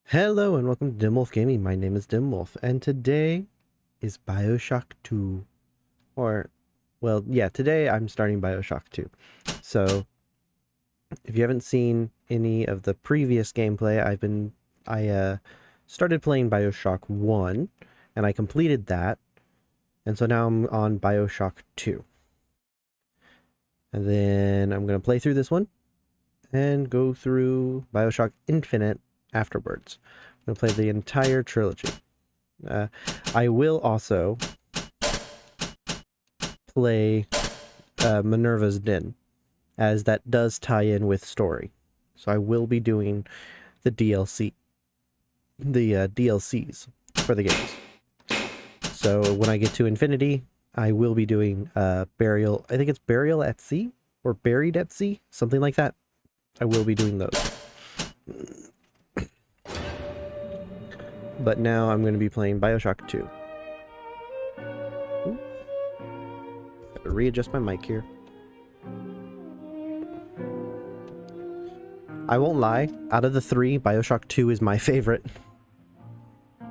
Hello and welcome to Dimwolf Gaming. My name is Dimwolf, and today is Bioshock 2. Today I'm starting Bioshock 2. So, if you haven't seen any of the previous gameplay, I started playing Bioshock 1, and I completed that, and so now I'm on Bioshock 2. And then I'm going to play through this one, and go through Bioshock Infinite afterwards. I'm going to play the entire trilogy. I will also play Minerva's Den, as that does tie in with story. So I will be doing the DLCs for the games. So when I get to Infinity, I will be doing Burial, I think it's Burial at Sea, or Buried at Sea, something like that. I will be doing those. But now I'm going to be playing Bioshock 2. Ooh. Gotta readjust my mic here. I won't lie, out of the three, Bioshock 2 is my favorite.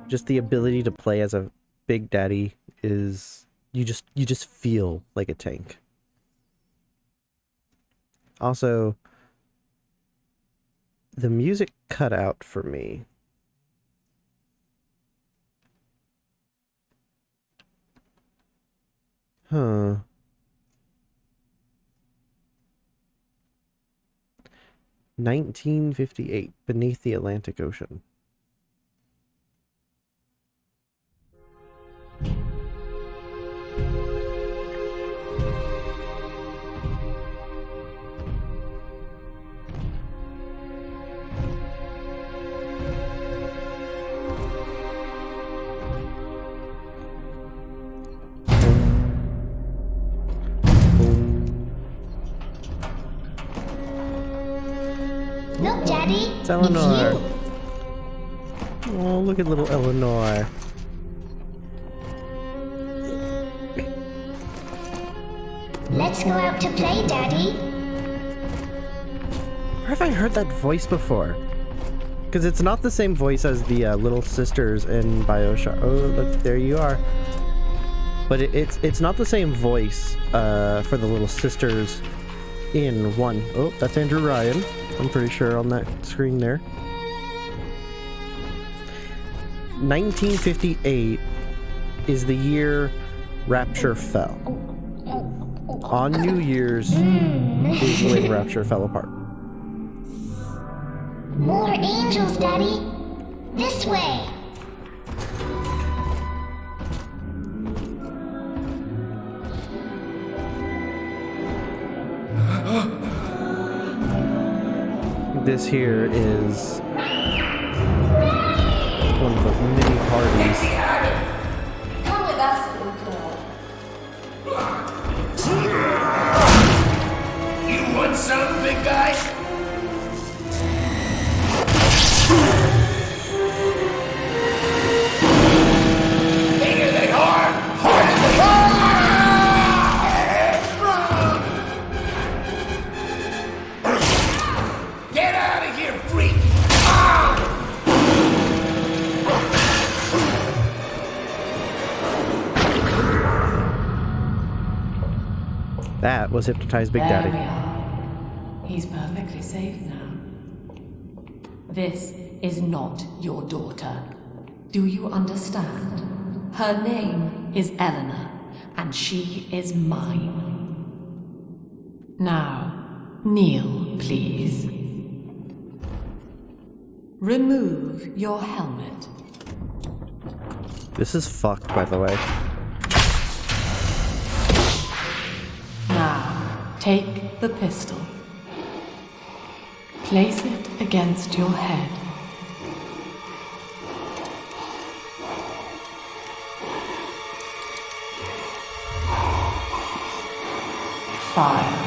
Just the ability to play as a Big Daddy is... You just feel like a tank. Also, the music cut out for me. Huh. "1958, Beneath the Atlantic Ocean." Look, Daddy, It's Eleanor. it's you. Oh, look at little Eleanor. Let's go out to play, Daddy. Where have I heard that voice before? Because it's not the same voice as the little sisters in Bioshock. Oh, look, there you are. But it's not the same voice for the little sisters in 1. Oh, that's Andrew Ryan. I'm pretty sure on that screen there. 1958 is the year Rapture fell. On New Year's is when Rapture fell apart. More angels, Daddy. This way. This here is one of the many parties. Come with us, little girl. You want some, big guy? Bigger than hard! Harder than hard! Get out of here, freak! That was Hypnotized Big Daddy. There we are. He's perfectly safe now. This is not your daughter. Do you understand? Her name is Eleanor, and she is mine. Now, kneel, please. Remove your helmet. This is fucked, by the way. Now, take the pistol. Place it against your head. Fire.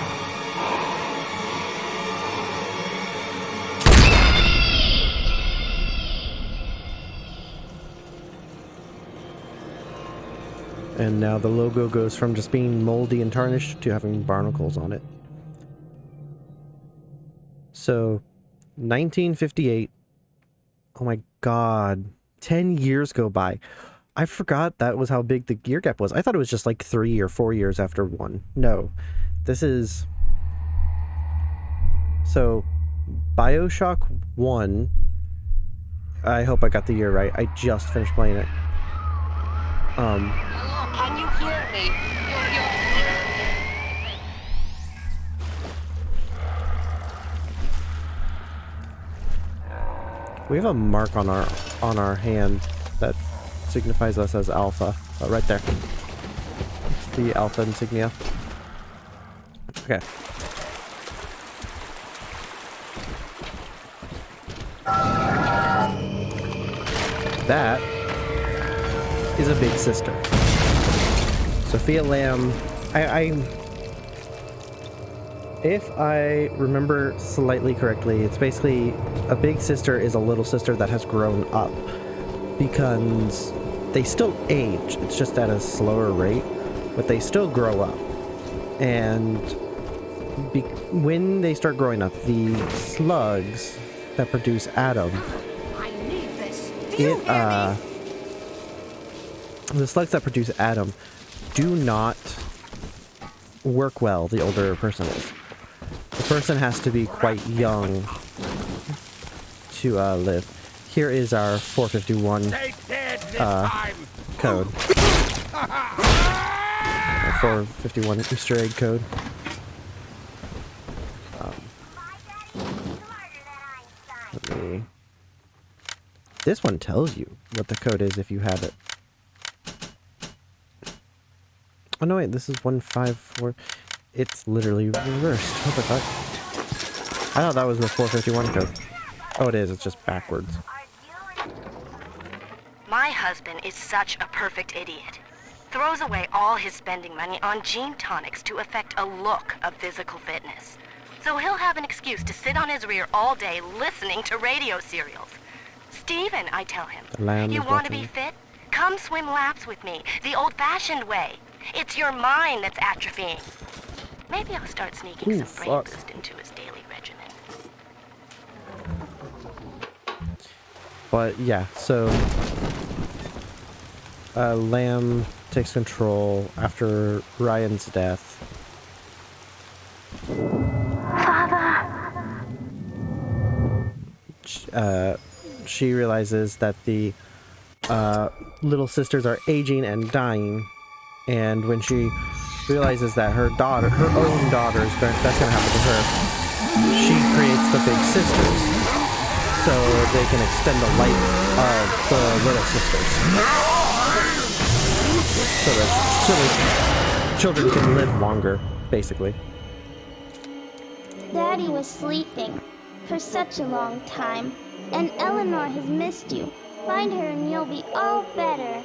And now the logo goes from just being moldy and tarnished to having barnacles on it. So, 1958, Oh my god. 10 years go by. I forgot that was how big the year gap was. I thought it was just like 3 or 4 years after 1. No. This is... So, Bioshock 1... I hope I got the year right. I just finished playing it. Hello, can you hear me? We have a mark on our hand that signifies us as Alpha. Oh, right there. It's the Alpha insignia. Okay. That is a big sister. Sophia Lamb. If I remember slightly correctly, it's basically a big sister is a little sister that has grown up, because they still age. It's just at a slower rate, but they still grow up. And when they start growing up, the slugs that produce Adam, the slugs that produce Adam do not work well the older a person is. The person has to be quite young to live. Here is our 451 code. Our 451 Easter egg code. Let me... This one tells you what the code is if you have it. Oh no, wait, this is 154. It's literally reversed. What the fuck? I thought that was the 451 code. Oh, it is. It's just backwards. My husband is such a perfect idiot. Throws away all his spending money on gene tonics to affect a look of physical fitness. So he'll have an excuse to sit on his rear all day listening to radio serials. Steven, I tell him, you want to be fit? Come swim laps with me, the old-fashioned way. It's your mind that's atrophying. Maybe I'll start sneaking some brain boost into his daily regimen. But yeah, so Lamb takes control after Ryan's death. Father! She realizes that the little sisters are aging and dying, and when she realizes that her own daughter, that's gonna happen to her, she creates the big sisters so they can extend the life of the little sisters, so that children can live longer, basically. Daddy was sleeping for such a long time, and Eleanor has missed you. Find her and you'll be all better.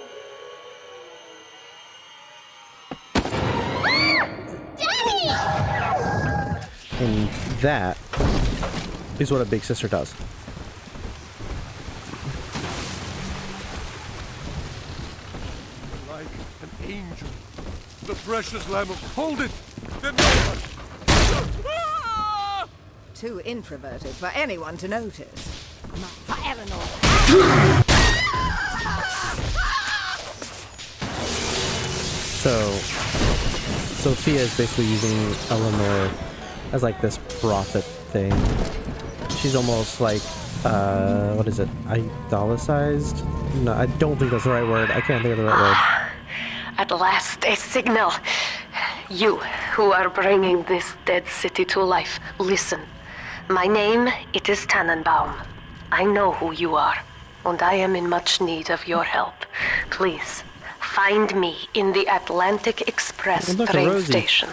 Daddy! And that is what a big sister does. Like an angel. The precious lamb of... Hold it! Too introverted for anyone to notice. Not for Eleanor. So, Sophia is basically using Eleanor as like this prophet thing. She's almost like, what is it? Idolicized? No, I don't think that's the right word. I can't think of the right word. At last, a signal. You, who are bringing this dead city to life, listen. My name, it is Tannenbaum. I know who you are, and I am in much need of your help. Please, find me in the Atlantic Express train station.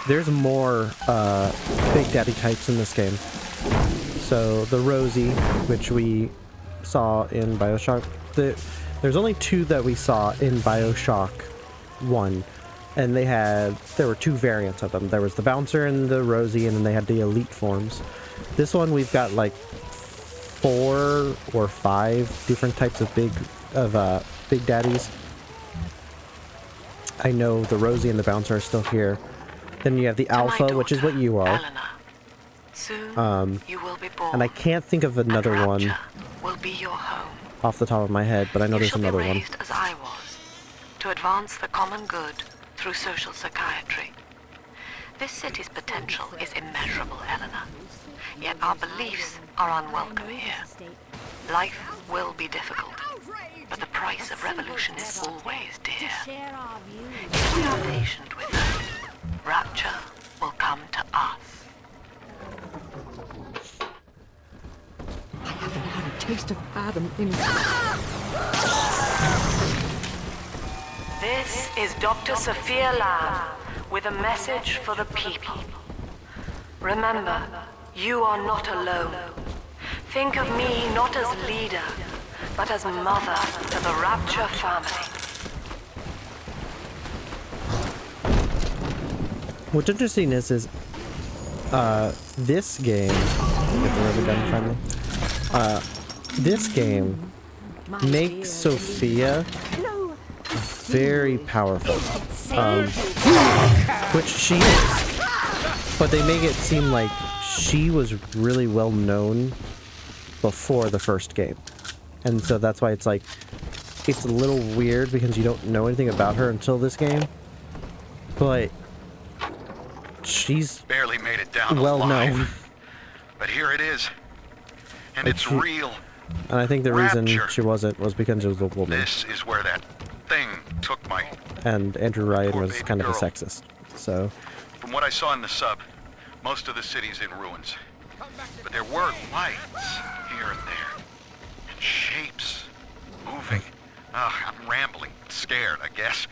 There's more Big Daddy types in this game. So the Rosie, which we saw in Bioshock, there's only 2 that we saw in Bioshock 1. And there were 2 variants of them. There was the Bouncer and the Rosie, and then they had the Elite forms. This one, we've got like 4 or 5 different types of Big Daddies. I know the Rosie and the Bouncer are still here. Then you have the Alpha, which is what you are. Elena, Soon you will be born. And I can't think of another and one Rapture will be your home. off the top of my head, but I know there's another one. You shall be raised as I was, to advance the common good through social psychiatry. This city's potential is immeasurable, Eleanor. Yet our beliefs are unwelcome here. Life will be difficult, but the price of revolution is always dear. If we are patient with it, Rapture will come to us. I haven't had a taste of Adam in... This is Dr. Sofia Lamb with a message for the people. Remember, you are not alone. Think of me not as leader, but as mother to the Rapture family. What's interesting is this game. Get the rubber gun finally. This game makes Sophia very powerful, which she is. But they make it seem like she was really well known before the first game, and so that's why it's like it's a little weird because you don't know anything about her until this game. But she's barely made it down well alive. known. But here it is, and it's real. And I think the reason Rapture. she wasn't was because it was a woman. This is where that thing took my... And Andrew Ryan poor was baby kind of a girl. sexist. So From what I saw in the sub, most of the city's in ruins. But there were lights here and there. And shapes. Moving. I'm rambling. Scared, I guess.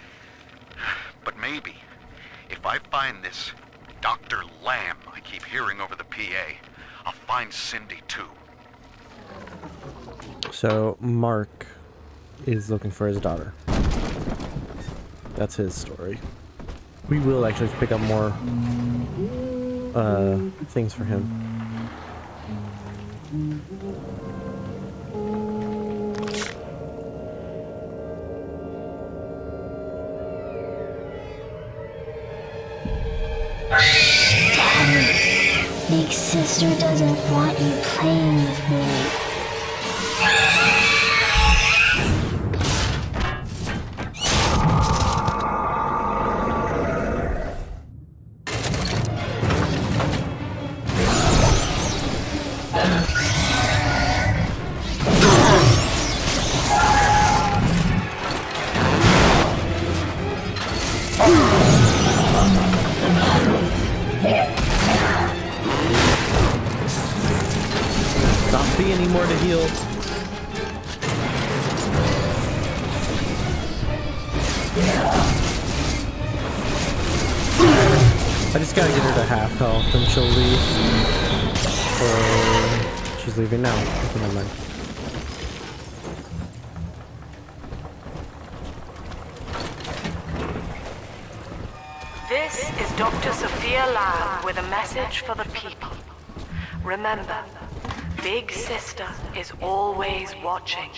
But maybe, if I find this Dr. Lamb I keep hearing over the PA, I'll find Cindy too. So Mark is looking for his daughter. That's his story. We will actually pick up more things for him. Big sister doesn't want you playing with me. Not be any more to heal. I just gotta get her to half health and she'll leave. She's leaving now. Okay, never mind. This is Dr. Sofia Lamb with a message for the people. Remember, Big Sister is always watching.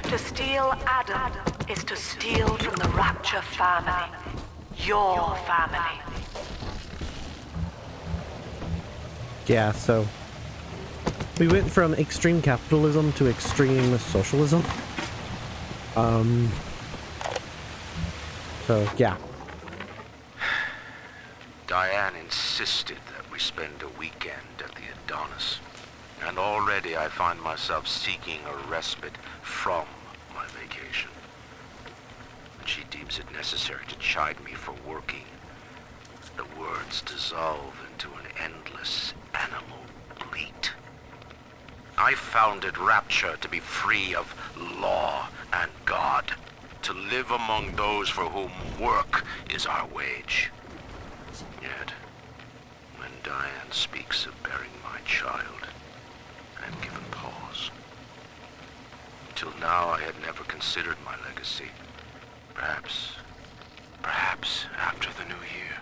To steal Adam is to steal from the Rapture family. Your family. Yeah, so we went from extreme capitalism to extreme socialism. So yeah. Diane insisted that we spend a weekend at the Adonis. And already I find myself seeking a respite from my vacation. When she deems it necessary to chide me for working, the words dissolve into an endless animal bleat. I founded Rapture to be free of law and God, to live among those for whom work is our wage. Yet, when Diane speaks of bearing my child, I'm given pause. Till now I had never considered my legacy. Perhaps after the new year.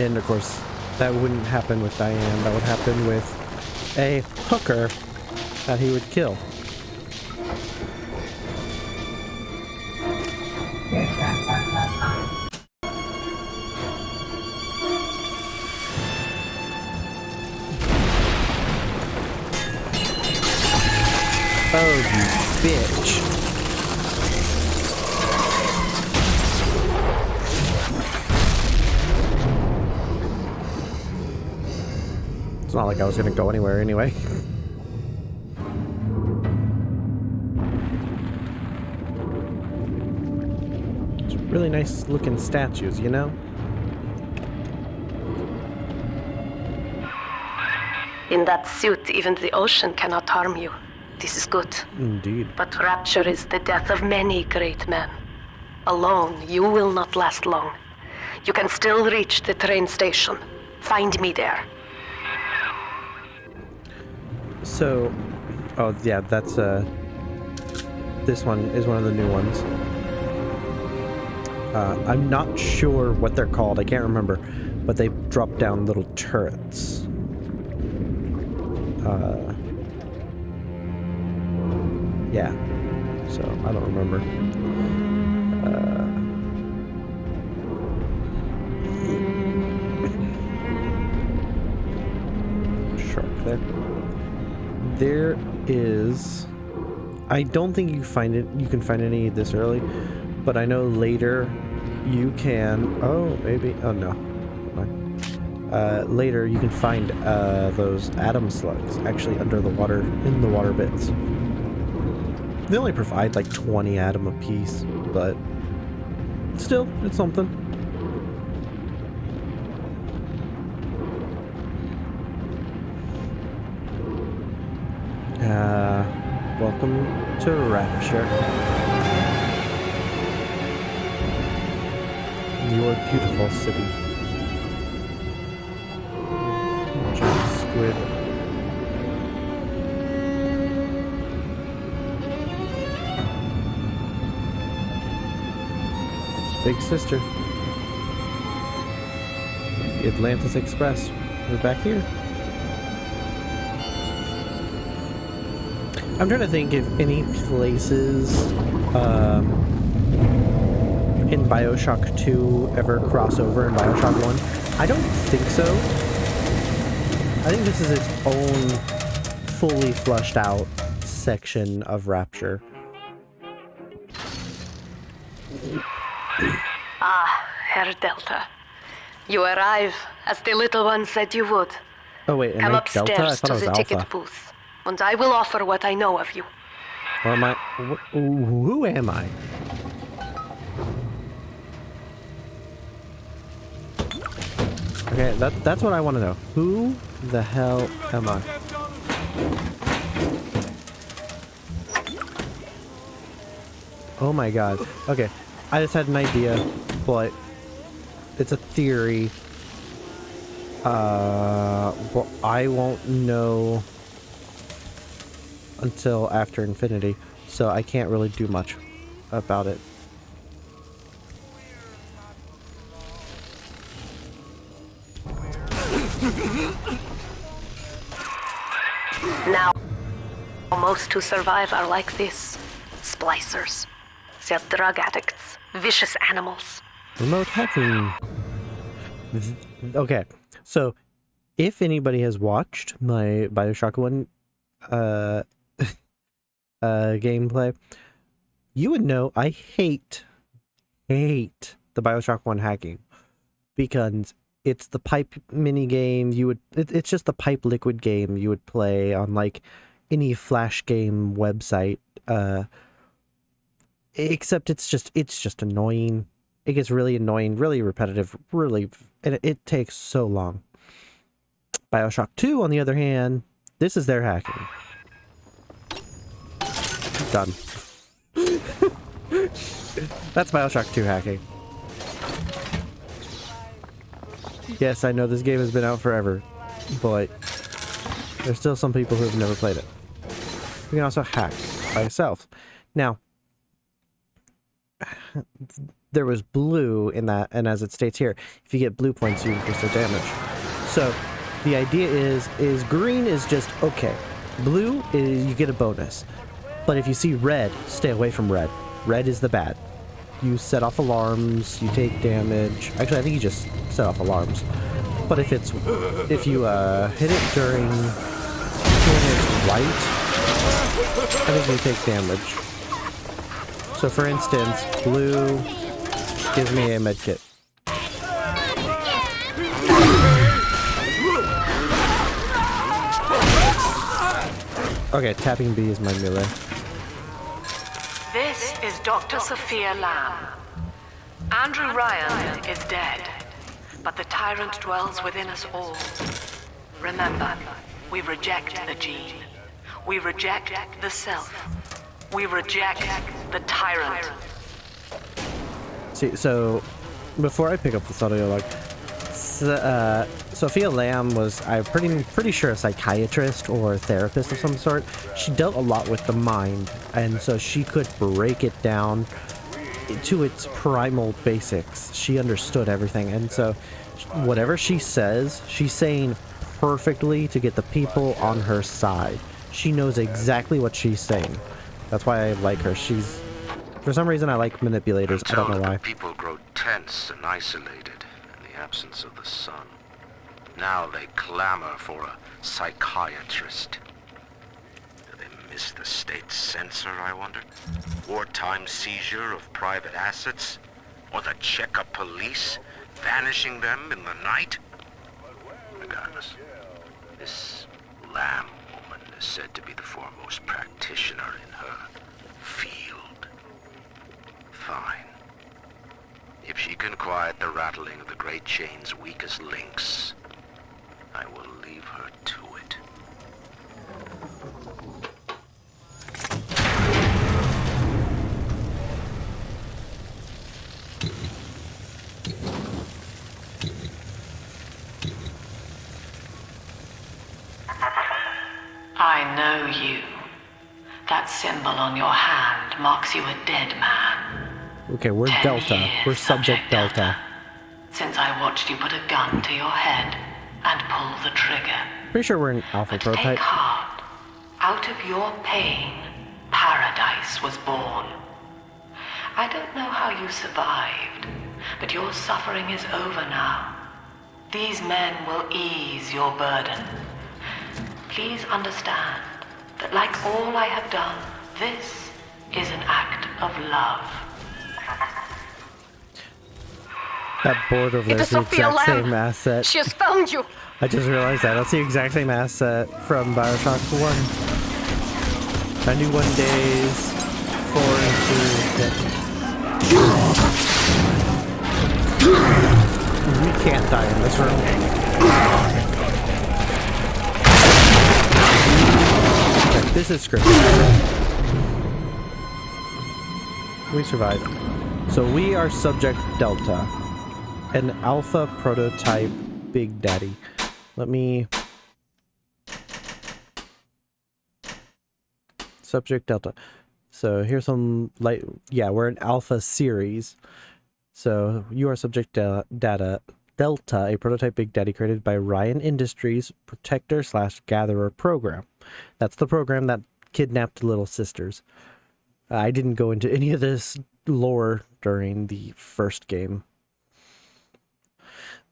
And of course, that wouldn't happen with Diane. That would happen with a hooker that he would kill. Oh, you bitch. It's not like I was gonna go anywhere anyway. It's really nice looking statues, you know? In that suit, even the ocean cannot harm you. This is good. Indeed. But Rapture is the death of many great men. Alone, you will not last long. You can still reach the train station. Find me there. So, oh yeah, that's this one is one of the new ones. I'm not sure what they're called, I can't remember, but they drop down little turrets. Yeah, so I don't remember. Shark there. There is, I don't think you can find any this early, but I know later you can, oh maybe, oh no, never mind. Later you can find those atom slugs actually under the water, in the water bits. They only provide like 20 atom apiece, but still, it's something. Welcome to Rapture. Your beautiful city. Giant squid. It's Big Sister. The Atlantis Express. We're back here. I'm trying to think if any places in Bioshock 2 ever cross over in Bioshock 1. I don't think so. I think this is its own fully flushed out section of Rapture. Ah, Herr Delta. You arrive, as the little one said you would. Oh wait, am Come I upstairs Delta? I thought to I was the Alpha. ticket booth, and I will offer what I know of you. Or am I? Who am I? Okay, that's what I want to know. Who the hell am I? Oh my god. Okay, I just had an idea, but it's a theory. Well, I won't know until after Infinity, so I can't really do much about it. Now, most who survive are like this. Splicers. They're drug addicts. Vicious animals. Remote hacking. Okay, so if anybody has watched my Bioshock 1 gameplay, you would know I hate the Bioshock 1 hacking, because it's the pipe mini game it's just the pipe liquid game you would play on like any flash game website, except it's just annoying. It gets really annoying, really repetitive, and it takes so long. Bioshock 2, on the other hand, this is their hacking. Done. That's Bioshock 2 hacking. Yes, I know this game has been out forever, but there's still some people who have never played it. You can also hack by yourself. Now, there was blue in that, and as it states here, if you get blue points, you increase their damage. So, the idea is green is just okay. Blue is you get a bonus. But if you see red, stay away from red. Red is the bad. You set off alarms, you take damage. Actually, I think you just set off alarms. But if you hit it during when it's white, I think we take damage. So for instance, blue gives me a medkit. Okay, tapping B is my melee. This is Dr. Sofia Lamb. Andrew Ryan is dead, but the tyrant dwells within us all. Remember, we reject the gene. We reject the self. We reject the tyrant. See, so before I pick up this audio log, Sofia Lamb was, I'm pretty sure, a psychiatrist or a therapist of some sort. She dealt a lot with the mind, and so she could break it down to its primal basics. She understood everything, and so whatever she says, she's saying perfectly to get the people on her side. She knows exactly what she's saying. That's why I like her. She's, for some reason, I like manipulators. I don't know why. People grow tense and isolated in the absence of the sun. Now they clamor for a psychiatrist. Do they miss the state censor, I wonder? Wartime seizure of private assets? Or the checkup police vanishing them in the night? Regardless, this Lamb woman is said to be the foremost practitioner in her field. Fine. If she can quiet the rattling of the Great Chain's weakest links, I will leave her to it. I know you. That symbol on your hand marks you a dead man. Okay, we're 10 Delta. years, We're Subject Delta. Since I watched you put a gun to your head and pull the trigger. Pretty sure we're an alpha But prototype. take heart. Out of your pain, paradise was born. I don't know how you survived, but your suffering is over now. These men will ease your burden. Please understand that like all I have done, this is an act of love. That board over there is the exact same asset. She has found you. I just realized that. That's the exact same asset from Bioshock 1. 91 days, 4 and 2. We can't die in this room. Okay, this is scripted. We survived. So we are Subject Delta, an alpha prototype Big Daddy. Let me... Subject Delta. So here's some light... Yeah, we're an alpha series. So you are Subject Delta, a prototype Big Daddy created by Ryan Industries Protector/Gatherer program. That's the program that kidnapped Little Sisters. I didn't go into any of this lore during the first game.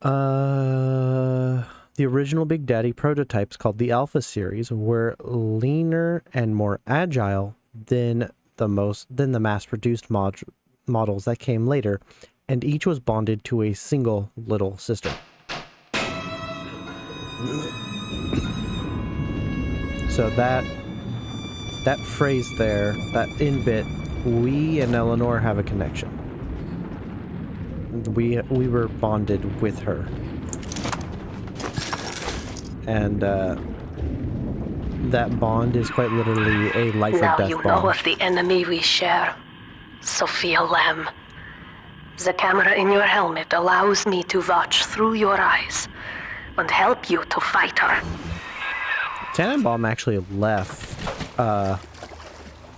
The original Big Daddy prototypes, called the Alpha series, were leaner and more agile than the mass-produced models that came later, and each was bonded to a single little sister. So that phrase there, that in-bit, we and Eleanor have a connection. We were bonded with her. And that bond is quite literally a life or death bond. Now you know of the enemy we share, Sofia Lamb. The camera in your helmet allows me to watch through your eyes and help you to fight her. Tannenbaum actually left.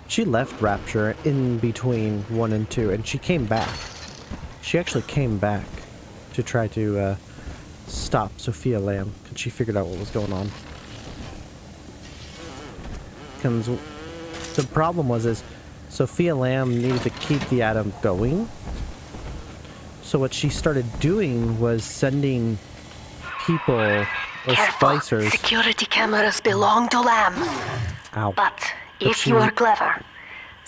She left Rapture in between 1 and 2, and she came back. She actually came back to try to stop Sofia Lamb, because she figured out what was going on. Because the problem is Sofia Lamb needed to keep the atom going. So what she started doing was sending people or Careful. splicers. Security cameras belong to Lamb. Ow. But If you are clever,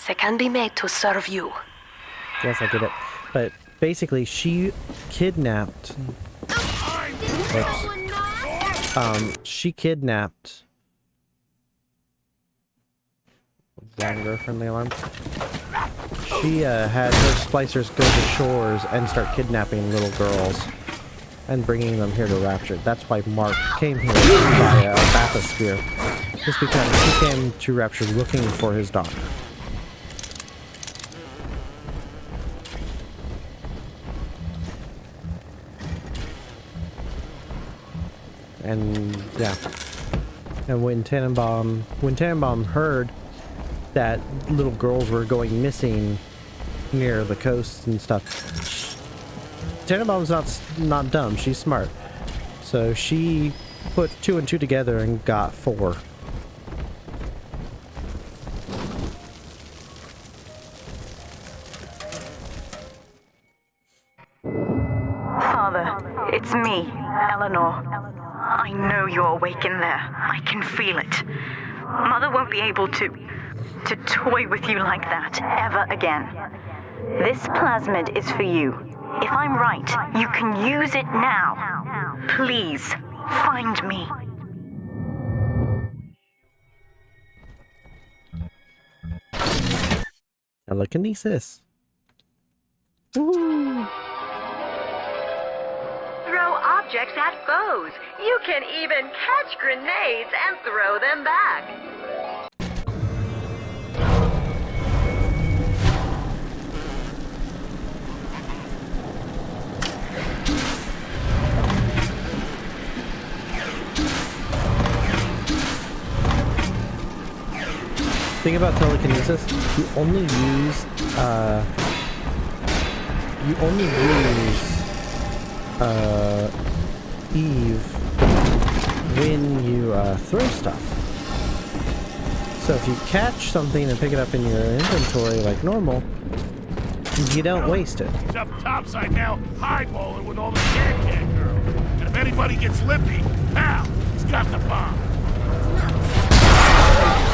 they can be made to serve you. Yes, I get it. But basically, she kidnapped. She kidnapped. Longer friendly alarm. She had her splicers go to shores and start kidnapping little girls and bringing them here to Rapture. That's why Mark came here by a bathysphere. Just because he came to Rapture looking for his daughter. And yeah. And when Tannenbaum heard that little girls were going missing near the coast and stuff, Tannenbaum's not dumb. She's smart. So she put 2 and 2 together and got 4. Father, it's me, Eleanor. I know you're awake in there. I can feel it. Mother won't be able to toy with you like that ever again. This plasmid is for you. If I'm right, you can use it now. Please, find me. Telekinesis. Woo. Throw objects at foes. You can even catch grenades and throw them back. Thing about telekinesis, you only use Eve when you throw stuff. So if you catch something and pick it up in your inventory like normal, you don't waste it. He's up topside now, highballing with all the can girls. And if anybody gets lippy, pal, he's got the bomb.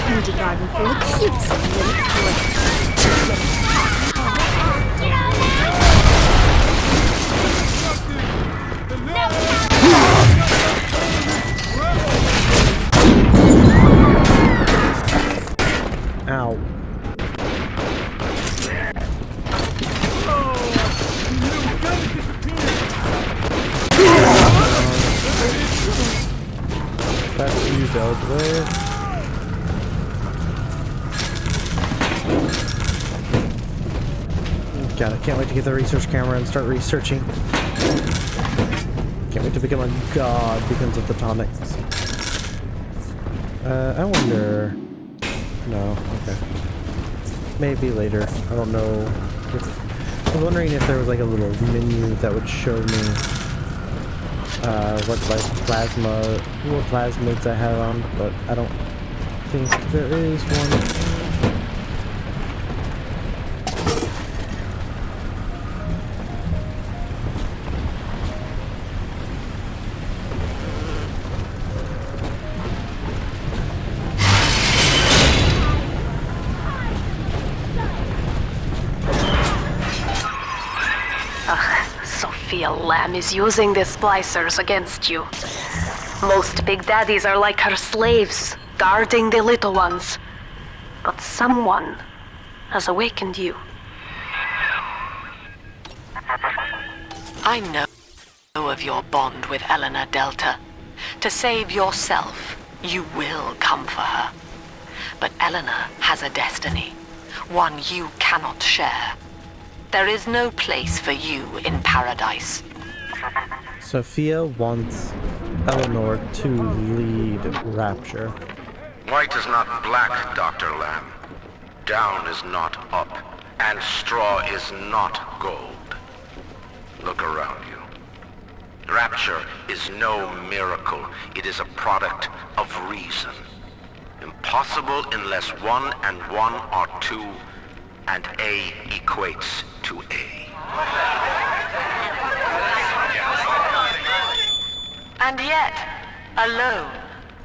Kindergarten full of cutes and little Ow. That's you dealt with. God, I can't wait to get the research camera and start researching. Can't wait to become a god because of the tonics. I wonder... No, okay. Maybe later. I don't know. I was wondering if there was like a little menu that would show me what plasmids I have on, but I don't think there is one. Sofia Lamb is using the splicers against you. Most big daddies are like her slaves, guarding the little ones. But someone has awakened you. I know of your bond with Eleanor Delta. To save yourself, you will come for her. But Eleanor has a destiny, one you cannot share. There is no place for you in paradise. Sophia wants Eleanor to lead Rapture. White is not black, Dr. Lamb. Down is not up, and straw is not gold. Look around you. Rapture is no miracle. It is a product of reason. Impossible unless 1 and 1 are 2, and A equates to A. And yet, alone,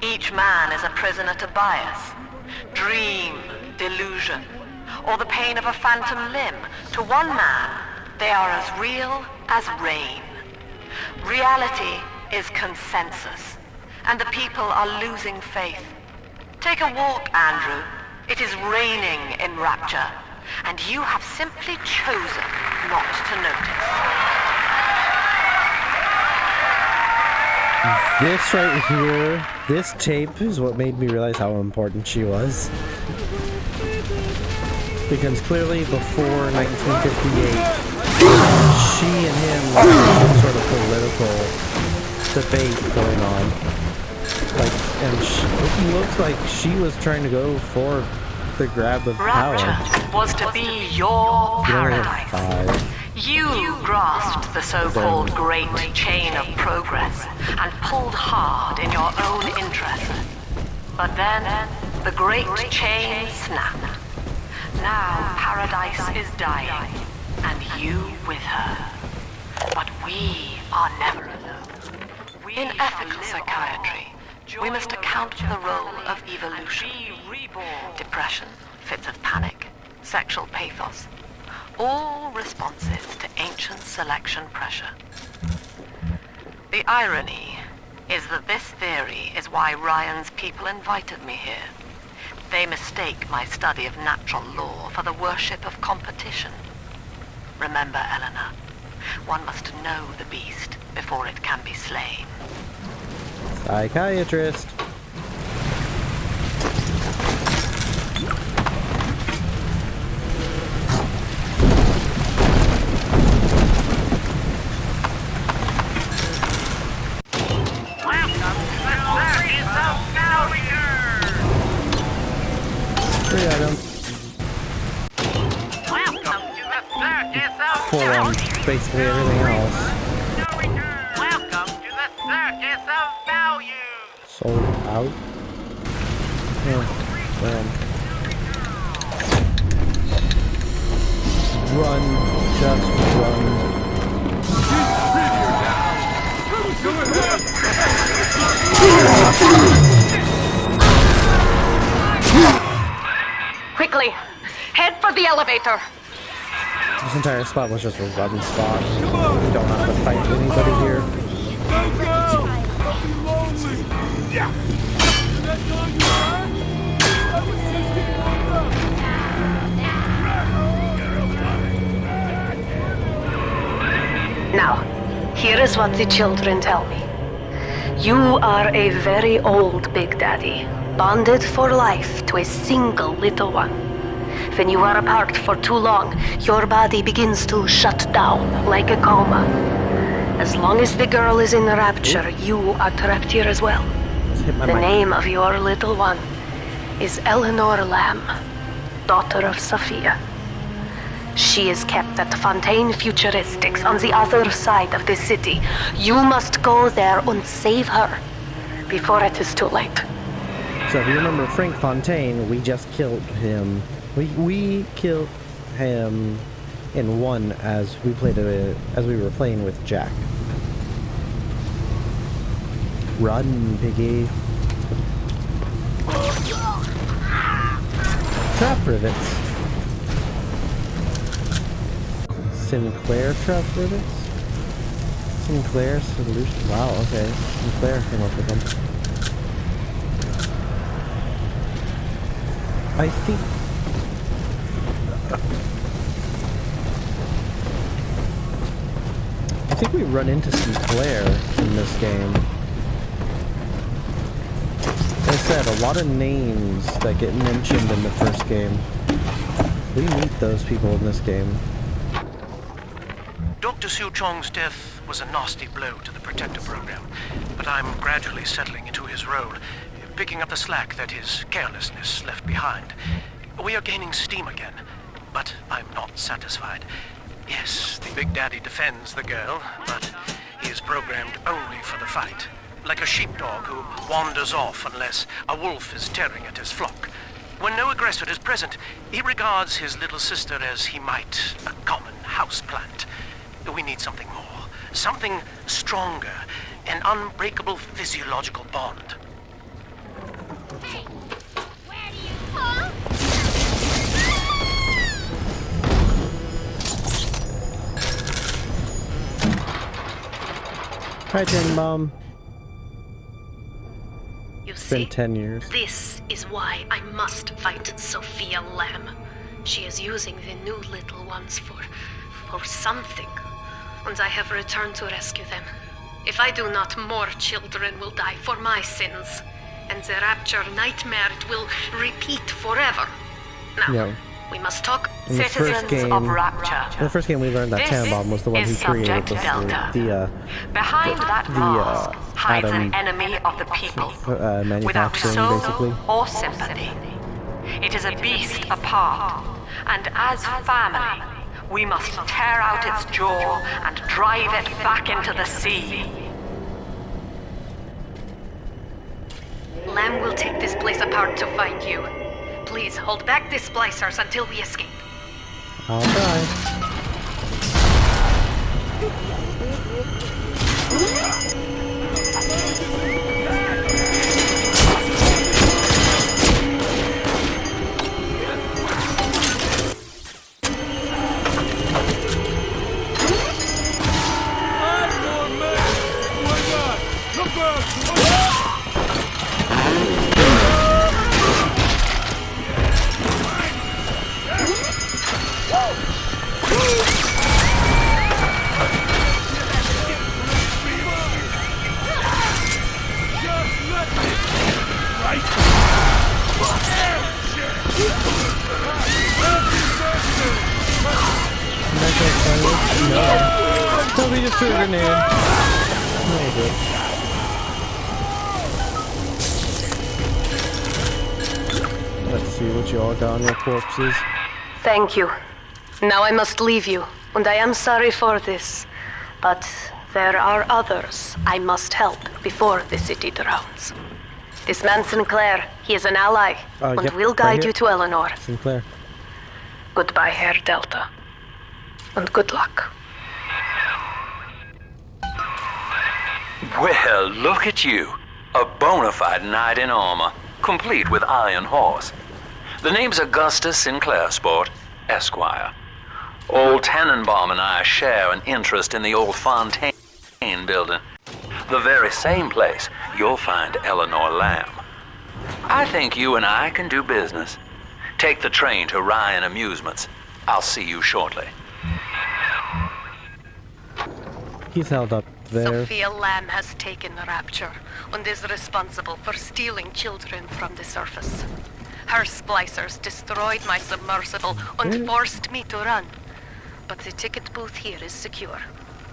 Each man is a prisoner to bias, dream, delusion, or the pain of a phantom limb. To one man, they are as real as rain. Reality is consensus, and the people are losing faith. Take a walk, Andrew. It is raining in Rapture, and you have simply chosen not to notice. This right here, this tape is what made me realize how important she was. Because clearly before 1958, she and him had some sort of political debate going on. Like, and it looked like she was trying to go for the grab of power. Rapture was to be your paradise. You grasped the so-called great chain of progress and pulled hard in your own interest. But then, the great chain snapped. Now paradise is dying, and you with her. But we are never alone. In ethical psychiatry, we must account for the role of evolution. Depression, fits of panic, sexual pathos, all responses to ancient selection pressure. The irony is that this theory is why Ryan's people invited me here. They mistake my study of natural law for the worship of competition. Remember, Eleanor, one must know the beast before it can be slain. Psychiatrist. Free item. For basically everything else. Welcome to the circus of value. Sold out. Run, just run. Quickly, head for the elevator. This entire spot was just a run spot. We don't have to fight anybody here. Now, here is what the children tell me. You are a very old Big Daddy, bonded for life to a single little one. When you are apart for too long, your body begins to shut down like a coma. As long as the girl is in Rapture, you are trapped here as well. The name of your little one is Eleanor Lamb, daughter of Sofia. She is kept at Fontaine Futuristics on the other side of the city. You must go there and save her before it is too late. So if you remember Frank Fontaine, we just killed him. We killed him in one as we played it, as we were playing with Jack. Run, piggy. Trap rivets. Sinclair trap rivets? Sinclair solution. Wow, okay. Sinclair came up with them. I think we run into Sinclair in this game. As I said, a lot of names that get mentioned in the first game. We meet those people in this game. Dr. Su Chong's death was a nasty blow to the Protector program, but I'm gradually settling into his role, picking up the slack that his carelessness left behind. We are gaining steam again, but I'm not satisfied. Yes, the Big Daddy defends the girl, but he is programmed only for the fight, like a sheepdog who wanders off unless a wolf is tearing at his flock. When no aggressor is present, he regards his little sister as he might a common houseplant. We need something more, something stronger, an unbreakable physiological bond. Hi, Tannenbaum. You It's see, been 10 years. this is why I must fight Sofia Lamb. She is using the new little ones for something, and I have returned to rescue them. If I do not, more children will die for my sins, and the Rapture nightmare will repeat forever. Now, we must talk. In the first game, of Rapture. in the first game, we learned that Tannenbaum was the one who created Behind that mask hides atom an enemy of the people, without manufacturing, soul basically. or sympathy. It is a beast apart, and as family, we must tear out its jaw and drive it back into the sea. Lamb will take this place apart to find you. Please hold back the splicers until we escape. I'll try. Toby just threw a grenade. No good. Let's see what you all got on your corpses. Thank you. Now I must leave you, and I am sorry for this. But there are others I must help before the city drowns. This man Sinclair, he is an ally, and yep, will guide you to Eleanor. Sinclair. Goodbye, Herr Delta. And good luck. Well, look at you. A bona fide knight in armor, complete with iron horse. The name's Augustus Sinclair, Sport, Esquire. Old Tannenbaum and I share an interest in the old Fontaine building. The very same place you'll find Eleanor Lamb. I think you and I can do business. Take the train to Ryan Amusements. I'll see you shortly. He's held up there. Sofia Lamb has taken the Rapture and is responsible for stealing children from the surface. Her splicers destroyed my submersible and forced me to run. But the ticket booth here is secure,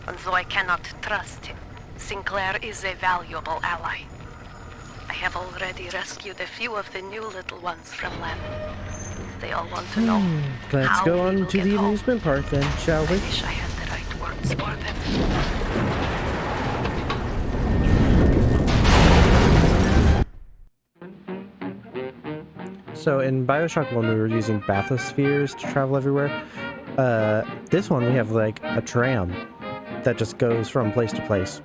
and though I cannot trust him, Sinclair is a valuable ally. I have already rescued a few of the new little ones from Lamb. They all want to know. Let's go on to the amusement park then, shall we? I wish I had the right words for them. So in Bioshock 1, we were using bathyspheres to travel everywhere. This one, we have like a tram that just goes from place to place.